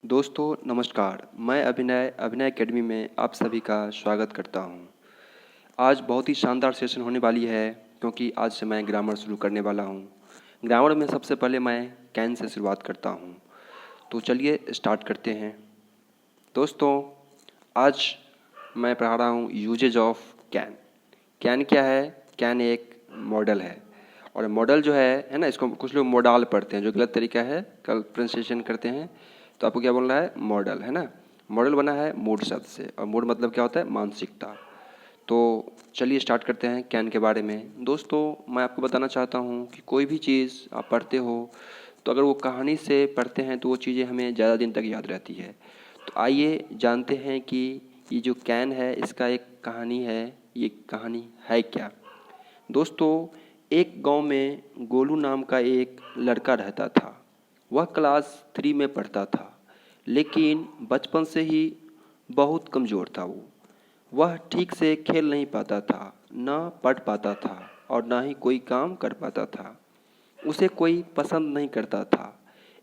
दोस्तों नमस्कार। मैं अभिनय अभिनय एकेडमी में आप सभी का स्वागत करता हूं। आज बहुत ही शानदार सेशन होने वाली है क्योंकि आज से मैं ग्रामर शुरू करने वाला हूं। ग्रामर में सबसे पहले मैं कैन से शुरुआत करता हूं। तो चलिए स्टार्ट करते हैं। दोस्तों आज मैं पढ़ा रहा हूं यूजेज ऑफ कैन। कैन क्या है? कैन एक मॉडल है और मॉडल जो है ना, इसको कुछ लोग मॉडल पढ़ते हैं जो गलत तरीका है, कल प्रोनाउंसिएशन करते हैं। तो आपको क्या बोलना है? मॉडल, है ना। मॉडल बना है मूड शब्द से और मूड मतलब क्या होता है? मानसिकता। तो चलिए स्टार्ट करते हैं कैन के बारे में। दोस्तों मैं आपको बताना चाहता हूँ कि कोई भी चीज़ आप पढ़ते हो तो अगर वो कहानी से पढ़ते हैं तो वो चीज़ें हमें ज़्यादा दिन तक याद रहती है। तो आइए जानते हैं कि ये जो कैन है इसका एक कहानी है। ये कहानी है क्या? दोस्तों एक गांव में गोलू नाम का एक लड़का रहता था। वह क्लास 3 में पढ़ता था, लेकिन बचपन से ही बहुत कमज़ोर था वो। वह ठीक से खेल नहीं पाता था, न पढ़ पाता था और ना ही कोई काम कर पाता था। उसे कोई पसंद नहीं करता था।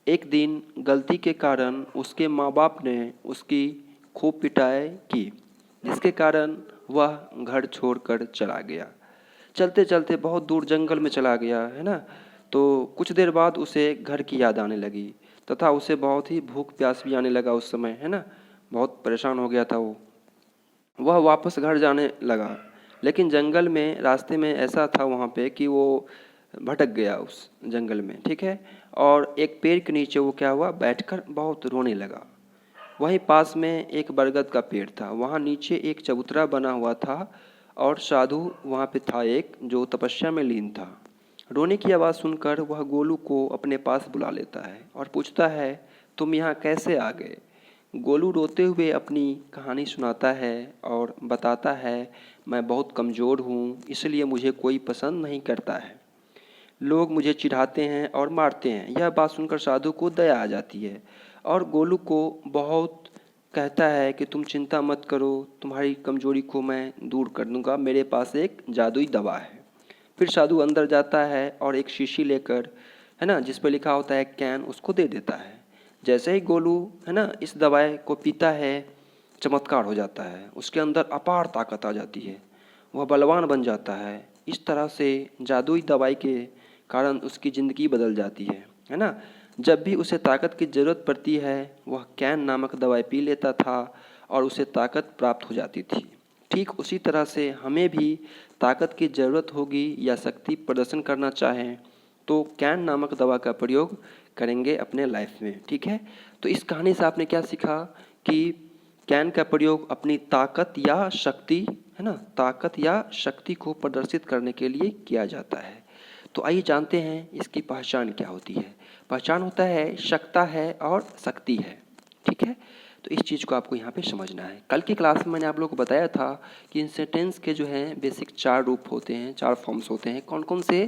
एक दिन गलती के कारण उसके माँ बाप ने उसकी खूब पिटाई की, जिसके कारण वह घर छोड़कर चला गया। चलते चलते बहुत दूर जंगल में चला गया, है ना। तो कुछ देर बाद उसे घर की याद आने लगी तथा उसे बहुत ही भूख प्यास भी आने लगा उस समय, है ना। बहुत परेशान हो गया था वो। वह वापस घर जाने लगा, लेकिन जंगल में रास्ते में ऐसा था वहाँ पे कि वो भटक गया उस जंगल में, ठीक है। और एक पेड़ के नीचे वो क्या हुआ, बैठकर बहुत रोने लगा। वहीं पास में एक बरगद का पेड़ था। वहाँ नीचे एक चबूतरा बना हुआ था और साधु वहाँ पे था एक जो तपस्या में लीन था। रोने की आवाज़ सुनकर वह गोलू को अपने पास बुला लेता है और पूछता है, तुम यहाँ कैसे आ गए? गोलू रोते हुए अपनी कहानी सुनाता है और बताता है, मैं बहुत कमज़ोर हूँ, इसलिए मुझे कोई पसंद नहीं करता है। लोग मुझे चिढ़ाते हैं और मारते हैं। यह बात सुनकर साधु को दया आ जाती है और गोलू को बहुत कहता है कि तुम चिंता मत करो, तुम्हारी कमजोरी को मैं दूर कर दूंगा, मेरे पास एक जादुई दवा है। फिर साधु अंदर जाता है और एक शीशी लेकर, है ना, जिस पर लिखा होता है कैन, उसको दे देता है। जैसे ही गोलू, है ना, इस दवाई को पीता है, चमत्कार हो जाता है। उसके अंदर अपार ताकत आ जाती है, वह बलवान बन जाता है। इस तरह से जादुई दवाई के कारण उसकी ज़िंदगी बदल जाती है ना। जब भी उसे ताकत की ज़रूरत पड़ती है वह कैन नामक दवाई पी लेता था और उसे ताकत प्राप्त हो जाती थी। ठीक उसी तरह से हमें भी ताकत की ज़रूरत होगी या शक्ति प्रदर्शन करना चाहें तो कैन नामक दवा का प्रयोग करेंगे अपने लाइफ में, ठीक है। तो इस कहानी से आपने क्या सीखा कि कैन का प्रयोग अपनी ताकत या शक्ति, है ना, ताकत या शक्ति को प्रदर्शित करने के लिए किया जाता है। तो आइए जानते हैं इसकी पहचान क्या होती है। पहचान होता है शक्ता है और शक्ति है, ठीक है। तो इस चीज़ को आपको यहाँ पे समझना है। कल की क्लास में मैंने आप लोगों को बताया था कि इन सेंटेंस के जो हैं बेसिक 4 रूप होते हैं, 4 फॉर्म्स होते हैं। कौन कौन से?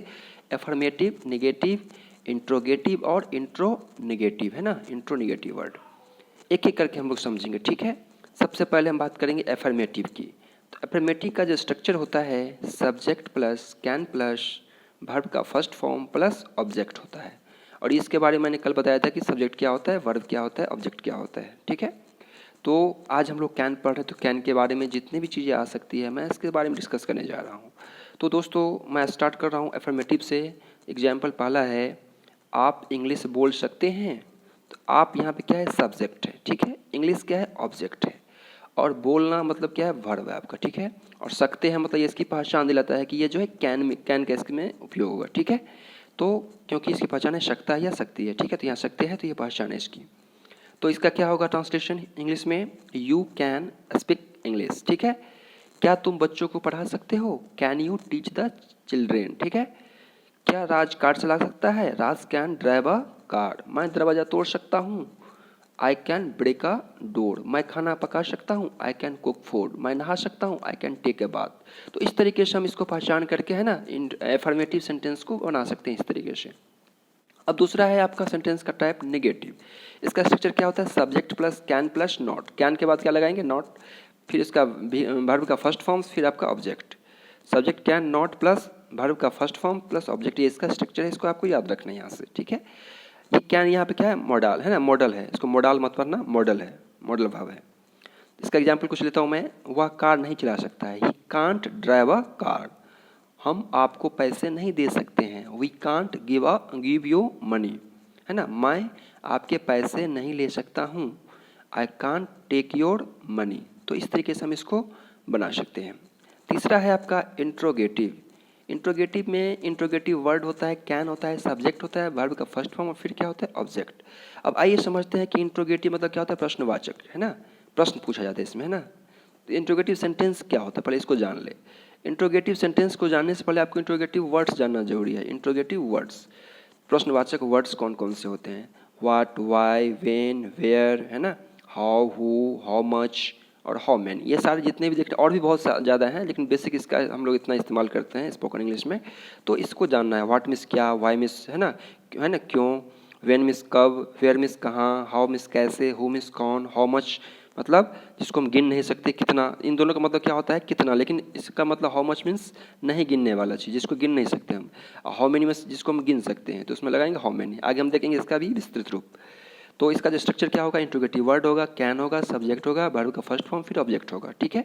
एफर्मेटिव, नेगेटिव, इंट्रोगेटिव और इंट्रोनेगेटिव, है ना, इंट्रोनेगेटिव वर्ड। एक एक करके हम लोग समझेंगे, ठीक है। सबसे पहले हम बात करेंगे एफर्मेटिव की। तो एफर्मेटिव का जो स्ट्रक्चर होता है, subject plus can plus verb का फर्स्ट फॉर्म प्लस ऑब्जेक्ट होता है। और इसके बारे में मैंने कल बताया था कि सब्जेक्ट क्या होता है, वर्ब क्या होता है, ऑब्जेक्ट क्या होता है, ठीक है। तो आज हम लोग कैन पढ़ रहे हैं, तो कैन के बारे में जितनी भी चीज़ें आ सकती है मैं इसके बारे में डिस्कस करने जा रहा हूँ। तो दोस्तों मैं स्टार्ट कर रहा हूँ एफर्मेटिव से। एग्जाम्पल पहला है, आप इंग्लिश बोल सकते हैं। तो आप यहाँ पे क्या है, सब्जेक्ट है, ठीक है। इंग्लिश क्या है, ऑब्जेक्ट है। और बोलना मतलब क्या है, वर्ब है आपका, ठीक है। और सकते हैं मतलब ये इसकी पहचान दिलाता है कि ये जो है कैन में, कैन का इसमें उपयोग होगा, ठीक है। तो क्योंकि इसकी पहचान है सकता है या सकती है, ठीक है। तो यहाँ सकते हैं तो ये पहचान है इसकी। तो इसका क्या होगा ट्रांसलेशन इंग्लिश में, यू कैन स्पीक इंग्लिश, ठीक है। क्या तुम बच्चों को पढ़ा सकते हो? Can you teach the children, ठीक है। क्या राज कार चला सकता है? Raj can drive a car. मैं दरवाज़ा तोड़ सकता हूँ, I can break a door. मैं खाना पका सकता हूँ, आई कैन कुक फूड। मैं नहा सकता हूँ, I can take a bath. तो इस तरीके से हम इसको पहचान करके, है ना, इन एफर्मेटिव सेंटेंस को बना सकते हैं इस तरीके से। अब दूसरा है आपका सेंटेंस का टाइप नेगेटिव। इसका स्ट्रक्चर क्या होता है, subject plus can plus not. Can के बाद क्या लगाएंगे, नॉट, फिर इसका वर्ब का फर्स्ट फॉर्म, फिर आपका object. Subject can not plus verb का फर्स्ट फॉर्म प्लस ऑब्जेक्ट, ये इसका स्ट्रक्चर है, इसको आपको याद रखना है यहाँ से, ठीक है। ये कैन यहाँ पे क्या है, मॉडल है ना, मॉडल है, इसको मॉडल मत पढ़ना, मॉडल है, मॉडल भाव है। इसका एग्जाम्पल कुछ लेता हूँ मैं, वह कार नहीं चला सकता है, he can't drive a car. हम आपको पैसे नहीं दे सकते हैं, we can't give you money, है ना। मैं आपके पैसे नहीं ले सकता हूँ, I can't take your money. तो इस तरीके से हम इसको बना सकते हैं। तीसरा है आपका इंट्रोगेटिव। इंट्रोगेटिव में इंट्रोगेटिव वर्ड होता है, कैन होता है, सब्जेक्ट होता है, वर्ब का फर्स्ट फॉर्म और फिर क्या होता है, ऑब्जेक्ट। अब आइए समझते हैं कि इंट्रोगेटिव मतलब क्या होता है, प्रश्नवाचक, है ना, प्रश्न पूछा जाता है इसमें, है ना। तो इंट्रोगेटिव सेंटेंस क्या होता है, पहले इसको जान ले। इंट्रोगेटिव सेंटेंस को जानने से पहले आपको इंट्रोगेटिव वर्ड्स जानना जरूरी है। इंट्रोगेटिव वर्ड्स, प्रश्नवाचक वर्ड्स कौन कौन से होते हैं, व्हाट, व्हाई, व्हेन, वेयर, है ना, हाउ, हु, हाउ मच और हाउ मैनी। ये सारे जितने भी देखते, और भी बहुत ज़्यादा हैं, लेकिन बेसिक इसका हम लोग इतना इस्तेमाल करते हैं स्पोकन इंग्लिश में। तो इसको जानना है, व्हाट मिस क्या, व्हाई मिस है ना, क्यों, व्हेन मिस कब, वेयर मिस कहाँ, हाउ मिस कैसे, हु मिस कौन, हाउ मच मतलब जिसको हम गिन नहीं सकते, कितना। इन दोनों का मतलब क्या होता है, कितना, लेकिन इसका मतलब हाउ मच मीन्स नहीं गिनने वाला चीज़, जिसको गिन नहीं सकते हम। हाउ मेनी मीन्स जिसको हम गिन सकते हैं, तो उसमें लगाएंगे हाउ मेनी। आगे हम देखेंगे इसका भी विस्तृत रूप। तो इसका जो स्ट्रक्चर क्या होगा, इंट्रोगेटिव वर्ड होगा, कैन होगा, सब्जेक्ट होगा, वर्ब का फर्स्ट फॉर्म, फिर ऑब्जेक्ट होगा, ठीक है।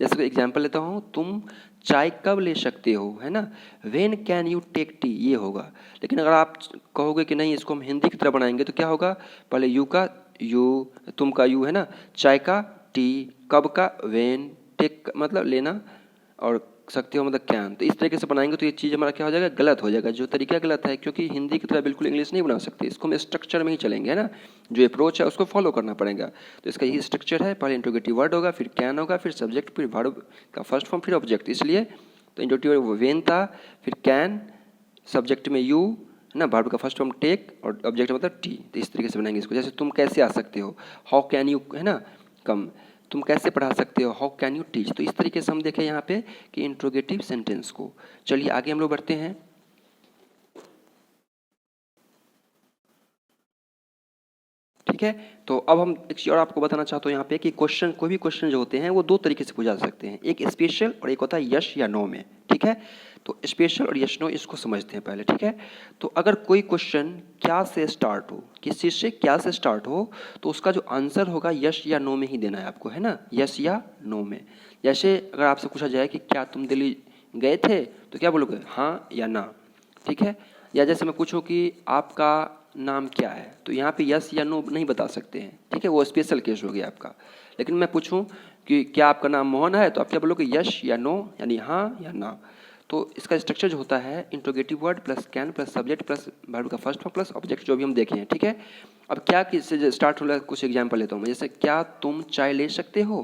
जैसे एग्जाम्पल लेता हूँ, तुम चाय कब ले सकते हो, है ना, when can you take tea, ये होगा। लेकिन अगर आप कहोगे कि नहीं इसको हम हिंदी की तरह बनाएंगे, तो क्या होगा, पहले यू का यू, तुम का यू, है ना, चाय का टी, कब का व्हेन, टेक मतलब लेना, और सकते हो मतलब कैन। तो इस तरीके से बनाएंगे तो ये चीज़ हमारा क्या हो जाएगा, गलत हो जाएगा। जो तरीका गलत है, क्योंकि हिंदी की तरह बिल्कुल इंग्लिश नहीं बना सकते, इसको हम स्ट्रक्चर में ही चलेंगे, है ना, जो अप्रोच है उसको फॉलो करना पड़ेगा। तो इसका यही स्ट्रक्चर है, पहले इंट्रोगेटिव वर्ड होगा, फिर कैन होगा, फिर सब्जेक्ट, फिर वर्ब का फर्स्ट फॉर्म, फिर ऑब्जेक्ट। इसलिए तो इंट्रोगेटिव वेन था, फिर कैन, सब्जेक्ट में यू, है ना, वर्ब का फर्स्ट फॉर्म टेक, और ऑब्जेक्ट मतलब टी। तो इस तरीके से बनाएंगे इसको। जैसे तुम कैसे आ सकते हो, हाउ कैन यू, है ना, कम, तुम कैसे पढ़ा सकते हो, हाउ कैन यू टीच। तो इस तरीके से हम देखें यहाँ पे कि इंट्रोगेटिव सेंटेंस को। चलिए आगे हम लोग बढ़ते हैं। ठीक है, तो अब हम एक चीज़ और आपको बताना चाहता हूँ यहाँ पे कि क्वेश्चन, कोई भी क्वेश्चन जो होते हैं वो दो तरीके से पूछा जा सकते हैं, एक स्पेशल और एक होता है यस या नो में। ठीक है, तो स्पेशल और यस नो इसको समझते हैं पहले। ठीक है, तो अगर कोई क्वेश्चन क्या से स्टार्ट हो, किस चीज़ से, क्या से स्टार्ट हो, तो उसका जो आंसर होगा यस या नो में ही देना है आपको, है ना, यस या नो में। जैसे अगर आपसे पूछा जाए कि क्या तुम दिल्ली गए थे, तो क्या बोलोगे, हाँ या ना। ठीक है, या जैसे मैं पूछूं कि आपका नाम क्या है, तो यहाँ पे यस या नो नहीं बता सकते हैं। ठीक है, वो स्पेशल केस हो गया आपका। लेकिन मैं पूछूं कि क्या आपका नाम मोहन है, तो आप क्या बोलोगे, यस या नो, यानी हाँ या ना। तो इसका स्ट्रक्चर जो होता है, interrogative word plus can plus subject plus verb का फर्स्ट फॉर्म प्लस ऑब्जेक्ट, जो भी हम देखे हैं। ठीक है, अब क्या किससे स्टार्ट हो रहा है, कुछ एग्जाम्पल लेता हूँ मैं। जैसे क्या तुम चाय ले सकते हो,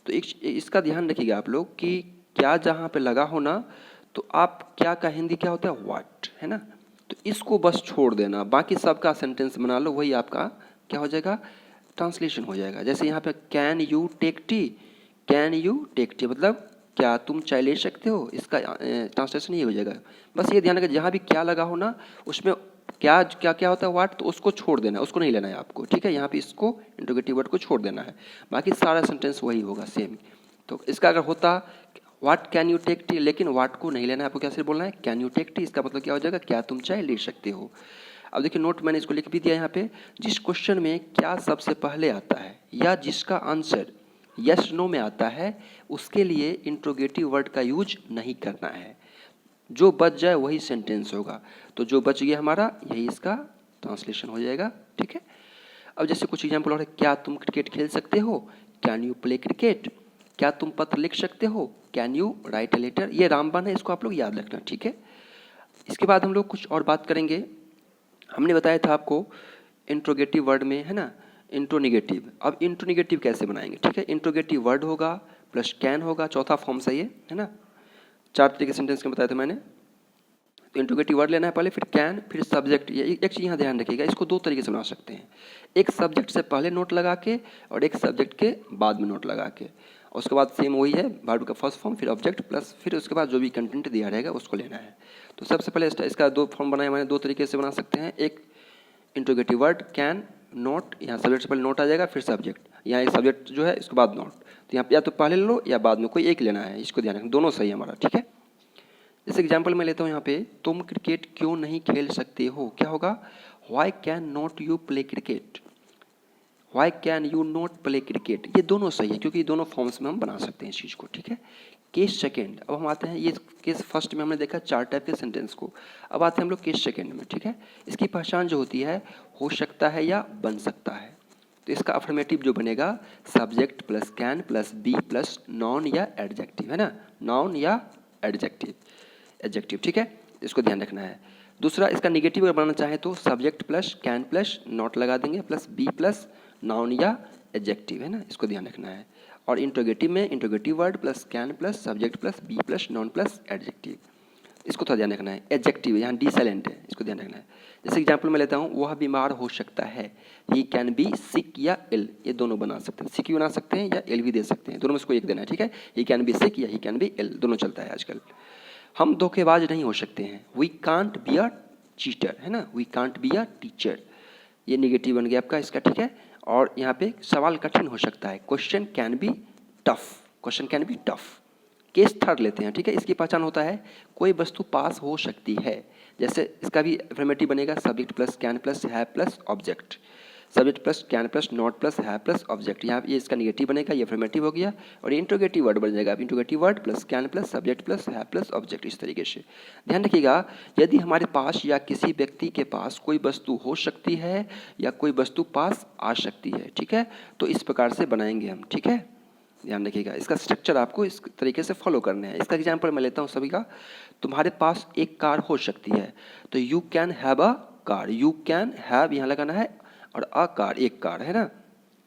तो इसका ध्यान रखिएगा आप लोग कि क्या जहाँ पे लगा हो ना, तो आप क्या का हिंदी क्या होता है, व्हाट, है ना, तो इसको बस छोड़ देना, बाकी सबका सेंटेंस बना लो, वही आपका क्या हो जाएगा, ट्रांसलेशन हो जाएगा। जैसे यहाँ पे can you take tea, can you take tea मतलब क्या तुम चाय ले सकते हो, इसका ट्रांसलेशन ये हो जाएगा। बस ये ध्यान रखिए, जहाँ भी क्या लगा हो ना, उसमें क्या क्या क्या होता है, व्हाट, तो उसको छोड़ देना है, उसको नहीं लेना है आपको। ठीक है, यहाँ पे इसको इंट्रोगेटिव वर्ड को छोड़ देना है, बाकी सारा सेंटेंस वही होगा सेम। तो इसका अगर होता what can you take tea, लेकिन व्हाट को नहीं लेना है आपको, क्या सिर्फ बोलना है कैन यू टेक टी, इसका मतलब क्या हो जाएगा, क्या तुम चाय ले सकते हो। अब देखिए नोट मैंने इसको लिख भी दिया यहाँ पे, जिस क्वेश्चन में क्या सबसे पहले आता है या जिसका आंसर यस नो में आता है, उसके लिए इंट्रोगेटिव वर्ड का यूज नहीं करना है। जो बच जाए वही सेंटेंस होगा, तो जो बच गया हमारा यही इसका ट्रांसलेशन हो जाएगा। ठीक है, अब जैसे कुछ एग्जाम्पल और है, क्या तुम क्रिकेट खेल सकते हो, कैन यू प्ले क्रिकेट, क्या तुम पत्र लिख सकते हो, can you write a letter. ये रामबाण है, इसको आप लोग याद रखना। ठीक है, इसके बाद हम लोग कुछ और बात करेंगे। हमने बताया था आपको इंट्रोगेटिव वर्ड में, है ना, इंट्रोनिगेटिव। अब इंट्रोनिगेटिव कैसे बनाएंगे। ठीक है, इंट्रोगेटिव वर्ड होगा प्लस कैन होगा, चौथा फॉर्म सही है ना, चार तरीके सेंटेंस के बताया था मैंने। तो इंट्रोगेटिव वर्ड लेना है पहले, फिर कैन, फिर सब्जेक्ट। ये एक चीज़ यहाँ ध्यान रखिएगा, इसको दो तरीके से बना सकते हैं, एक सब्जेक्ट से पहले नोट लगा के और एक सब्जेक्ट के बाद में नोट लगा के। उसके बाद सेम वही है, वर्ब का फर्स्ट फॉर्म फिर ऑब्जेक्ट प्लस फिर उसके बाद जो भी कंटेंट दिया रहेगा उसको लेना है। तो सबसे पहले इसका दो फॉर्म बनाए मैंने, दो तरीके से बना सकते हैं। एक इंट्रोगेटिव वर्ड कैन नोट, यहाँ सब्जेक्ट से पहले नोट आ जाएगा, फिर सब्जेक्ट, यहाँ एक सब्जेक्ट जो है इसके बाद नोट। तो यहाँ या तो पहले लो या बाद में, कोई एक लेना है, इसको ध्यान रखना, दोनों सही है हमारा। ठीक है, जैसे एग्जाम्पल मैं लेता हूँ यहाँ पे, तुम क्रिकेट क्यों नहीं खेल सकते हो, क्या होगा, why can not you play cricket, why can you not play cricket, ये दोनों सही है क्योंकि दोनों फॉर्म्स में हम बना सकते हैं इस चीज़ को, ठीक है। केस सेकेंड, अब हम आते हैं, ये केस फर्स्ट में हमने देखा 4 टाइप के सेंटेंस को, अब आते हैं हम लोग केस सेकेंड में, ठीक है। इसकी पहचान जो होती है हो सकता है या बन सकता है, तो इसका अफर्मेटिव जो बनेगा subject plus can plus be plus noun या एडजेक्टिव, है ना, नॉन या एडजेक्टिव, ठीक है, इसको ध्यान रखना है। दूसरा, इसका निगेटिव अगर बनाना चाहें तो subject plus can plus not लगा देंगे प्लस बी प्लस नाउन या एडजेक्टिव, है ना, इसको ध्यान रखना है। और इंट्रोगेटिव में interrogative word plus can plus subject plus be plus noun plus adjective, इसको थोड़ा ध्यान रखना है। एडजेक्टिव यहाँ डी साइलेंट है, इसको ध्यान रखना है। जैसे एग्जाम्पल मैं लेता हूँ, वह बीमार हो सकता है, ही कैन बी सिक या इल, ये दोनों बना सकते हैं, सिक भी बना सकते हैं या इल भी दे सकते हैं, दोनों में इसको एक देना है, ठीक है। ही कैन बी सिक या ही कैन बी इल, दोनों चलता है आजकल। हम धोखेबाज नहीं हो सकते हैं, we can't be a cheater, है ना, we can't be a teacher, ये निगेटिव बन गया आपका इसका, ठीक है। और यहाँ पे सवाल कठिन हो सकता है, question can be tough, question can be tough. Case third लेते हैं, ठीक है, इसकी पहचान होता है कोई वस्तु पास हो सकती है, जैसे इसका भी अफर्मेटिव बनेगा subject plus can plus have plus object, subject plus can plus not plus have plus object, यहाँ ये इसका निगेटिव बनेगा, ये अफर्मेटिव हो गया। और ये इंट्रोगेटिव वर्ड बन जाएगा, interrogative word plus can plus subject plus have plus object, इस तरीके से ध्यान रखिएगा। यदि हमारे पास या किसी व्यक्ति के पास कोई वस्तु हो सकती है या कोई वस्तु पास आ सकती है, ठीक है, तो इस प्रकार से बनाएंगे हम, ठीक है, ध्यान रखिएगा। इसका स्ट्रक्चर आपको इस तरीके से फॉलो करना है। इसका एग्जाम्पल मैं लेता हूँ सभी का, तुम्हारे पास एक कार हो सकती है, तो you can have a car, you can have यहाँ लगाना है और अ कार, एक कार, है ना,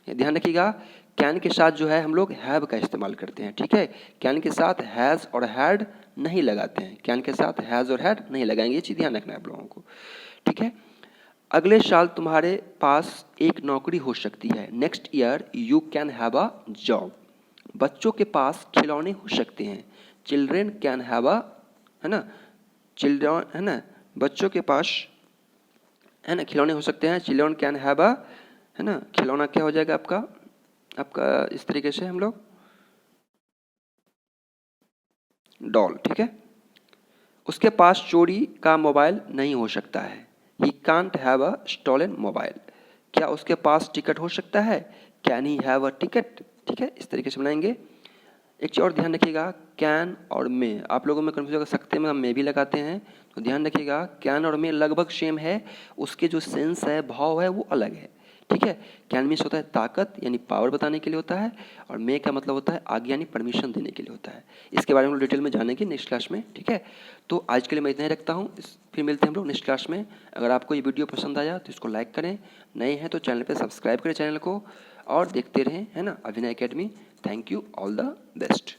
ध्यान रखिएगा। कैन के साथ जो है हम लोग हैव का इस्तेमाल करते हैं, ठीक है, कैन के साथ हैज़ और हैड नहीं लगाते हैं, कैन के साथ हैज़ और हैड नहीं लगाएंगे, ये चीज़ ध्यान रखना है आप लोगों को, ठीक है। अगले साल तुम्हारे पास एक नौकरी हो सकती है, next year you can have a job. बच्चों के पास खिलौने हो सकते हैं, चिल्ड्रेन कैन हैव अ, है ना, चिल्ड्रन, है ना, बच्चों के पास, है ना, खिलौने हो सकते हैं, चिल्ड्रन कैन हैव अ, है ना, खिलौना क्या हो जाएगा आपका, इस तरीके से हम लोग डॉल, ठीक है। उसके पास चोरी का मोबाइल नहीं हो सकता है, he can't have a stolen mobile. क्या उसके पास टिकट हो सकता है, can he have a ticket, ठीक है, इस तरीके से बनाएंगे। एक चीज़ और ध्यान रखिएगा, कैन और मे, आप लोगों में कन्फ्यूज होगा, सकते में हम मे भी लगाते हैं, तो ध्यान रखिएगा कैन और मे लगभग सेम है, उसके जो सेंस है, भाव है, वो अलग है, ठीक है। कैन मीन्स होता है ताकत यानी पावर बताने के लिए होता है, और मे का मतलब होता है आगे यानी परमिशन देने के लिए होता है। इसके बारे में हम लोग डिटेल में जानेंगे नेक्स्ट क्लास में, ठीक है। तो आज के लिए मैं इतना ही रखता हूँ, फिर मिलते हैं हम लोग नेक्स्ट क्लास में। अगर आपको ये वीडियो पसंद आया तो इसको लाइक करें, नए हैं तो चैनल पर सब्सक्राइब करें चैनल को, और देखते रहें, है ना, अभिनय academy. Thank you, all the best.